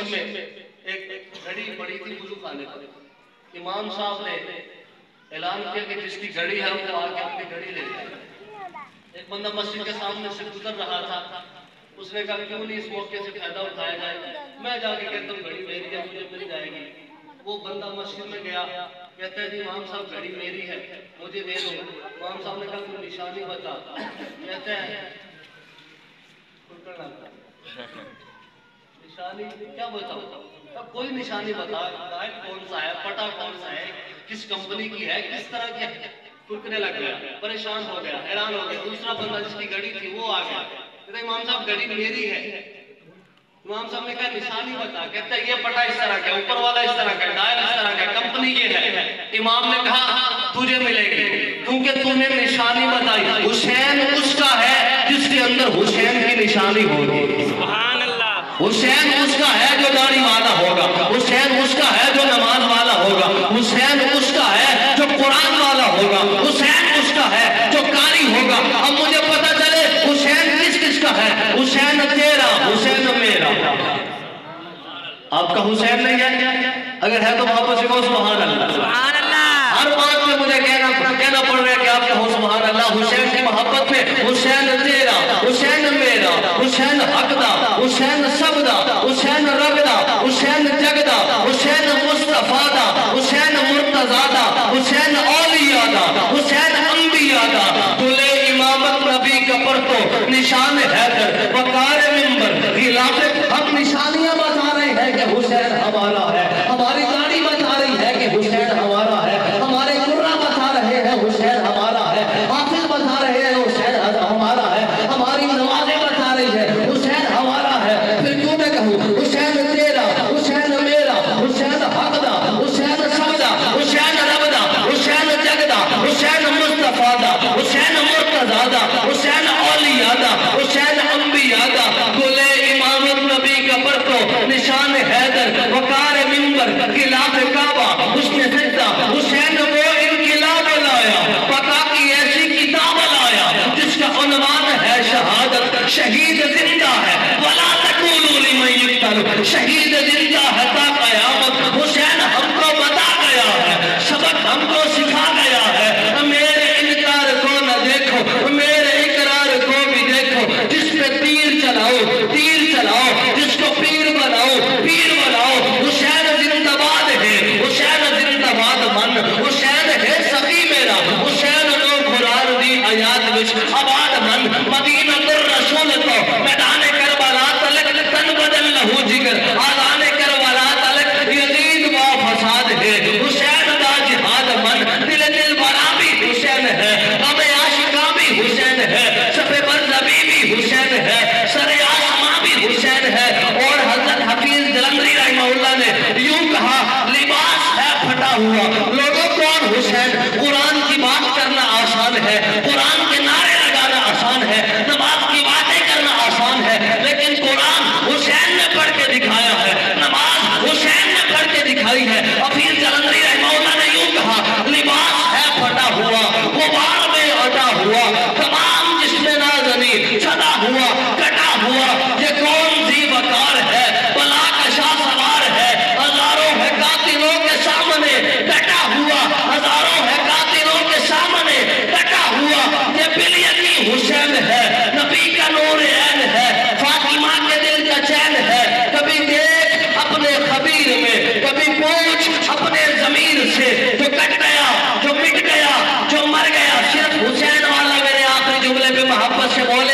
مسجد میں ایک گھڑی پڑی تھی وضو خانے پر، امام صاحب نے اعلان کیا کہ جس کی گھڑی ہے وہ آ کے اپنی گھڑی لے جائے۔ ایک بندہ مسجد کے سامنے سے گزر رہا تھا، اس نے کہا کیوں نہیں اس موقع سے فائدہ اٹھایا جائے، میں جا کے کہتا ہوں گھڑی میری ہے، مجھے مل جائے گی۔ وہ بندہ مسجد میں گیا، کہتا ہے جی امام صاحب گھڑی میری ہے، مجھے دے دو۔ امام صاحب نے کہا کوئی نشانی بتا، کہتا ہے نشانی کیا بتاؤ؟ اب کوئی نشانی بتا، لائٹ کون سا ہے، پٹا کون سا ہے، کس کمپنی کی ہے، کس طرح کی ہے۔ ٹھکنے لگ گیا، پریشان ہو گیا، حیران ہو گیا۔ دوسرا بندہ جس کی گھڑی تھی وہ آ گیا، کہتا ہے امام صاحب گھڑی میری ہے۔ امام صاحب نے کہا نشانی بتا، کہتا ہے یہ پٹا اس طرح کا، اوپر والا اس طرح کا، ڈائل اس طرح کا، کمپنی یہ ہے۔ امام نے کہا تجھے ملے گی، کیونکہ تم نے نشانی بتائی۔ حسین اس کا ہے جس کے اندر حسین کی نشانی ہوگی۔ سبحان اللہ۔ حسین اس کا ہے جو داڑھی والا ہوگا، حسین اس کا ہے جو نماز والا ہوگا، حسین اس کا ہے جو قرآن والا ہوگا، حسین اس کا ہے جو قاری ہوگا۔ اب مجھے پتا چلے حسین کس کس کا ہے، حسین تیرا، حسین میرا۔ آپ کا حسین نہیں ہے؟ اگر ہے تو واپس سے کہو سبحان اللہ۔ سبحان اللہ۔ ہر بات میں مجھے کہنا پڑ رہا ہے کہ آپ کہو سبحان اللہ۔ حسین کی محبت میں حسین تیرا، حسین میرا، حسین حق دا، حسین سب دا، حسین رب دا، حسین جگ دا، حسین مصطفیٰ دا، حسین مرتضیٰ دا، حسین اولیاء دا، حسین انبیاء دا۔ دلے امامت نبی کا پرتو، نشان حیدر، وقار منبر، خلافت۔ ہم نشانیاں بتا رہے ہیں کہ حسین ہمارا ہے، ہماری داڑھی بتا رہی ہے کہ حسین ہمارا ہے، ہمارے قرآن بتا رہے ہیں حسین ہمارا ہے، حافظ بتا رہے ہیں حسین ہمارا ہے، ہماری نمازیں بتا رہی ہے حسین ہمارا ہے۔ پھر کیوں میں کہوں حسین تیرا، حسین میرا، حسین حق دا، حسین سب دا، حسین رب دا، حسین جگ دا، حسین مصطفیٰ دا، حسین مرتضیٰ دا، حسین اولیاء دا، حسین انبیاء دا۔ گلے امامت نبی کا پرتو، نشان حیدر، وقار منبر، خلاف کعبہ، حسن سجدہ۔ حسین وہ انقلاب لایا، پتا کی ایسی کتاب لایا جس کا عنوان ہے شہادت۔ شہید زندہ ہے ولا تقولوا لمن یقتل، شہید زندہ ہے تا قیامت۔ حسین ہم کو بتا گیا ہے، سبق ہم کو سکھا گیا ہے۔ میرے انکار کو نہ دیکھو، میرے اقرار کو بھی دیکھو۔ جس پہ تیر چلاؤ، تیر چلاؤ، جس کو پیر بناؤ، پیر بناؤ۔ حسین زندہ باد ہے، حسین زندہ باد من، حسین ہے سخی میرا، حسین نو قرآن دی آیات وچ آباد من۔ مدینہ الرسول تو میدان کربلا تلک تن بدل لہو جگر، آذان کربلا تلک یزید با فساد ہے۔ حسین دا جہاد من، دل دل برا بھی حسین ہے، غم عاشقاں بھی حسین ہے، صف برزبی بھی حسین ہے، سر آسماں بھی حسین ہے۔ اور حضرت حفیظ جلندری رحمہ اللہ نے یوں کہا لباس ہے پھٹا ہوا، لوگوں کون حسین؟ قرآن کی بات کرنا آسان ہے، قرآن کے نعرے لگانا آسان ہے، نماز کی باتیں کرنا آسان ہے، لیکن قرآن حسین نے پڑھ کے دکھایا ہے، نماز حسین نے پڑھ کے دکھائی ہے۔ حفیظ جلندری رحمہ اللہ نے یوں کہا لباس ہے پھٹا ہوا، غبار میں اٹا ہوا، تمام جسم نازنی سدا ہوا، کٹا ہوا۔ یہ کون سی وقار ہے، بلا کشا سوار ہے، ہزاروں ہے قاتلوں کے سامنے ڈٹا ہوا، ہزاروں ہے قاتلوں کے سامنے ڈٹا ہوا۔ یہ بلیتی حسین ہے، نبی کا نور عین ہے، فاطمہ کے دل کا چین ہے۔ کبھی دیکھ اپنے خبیر میں، کبھی پوچھ اپنے ضمیر سے، جو کٹ گیا، جو مٹ گیا، جو مر گیا۔ صرف حسین والا میرے آخری جملے پہ محبت سے بولے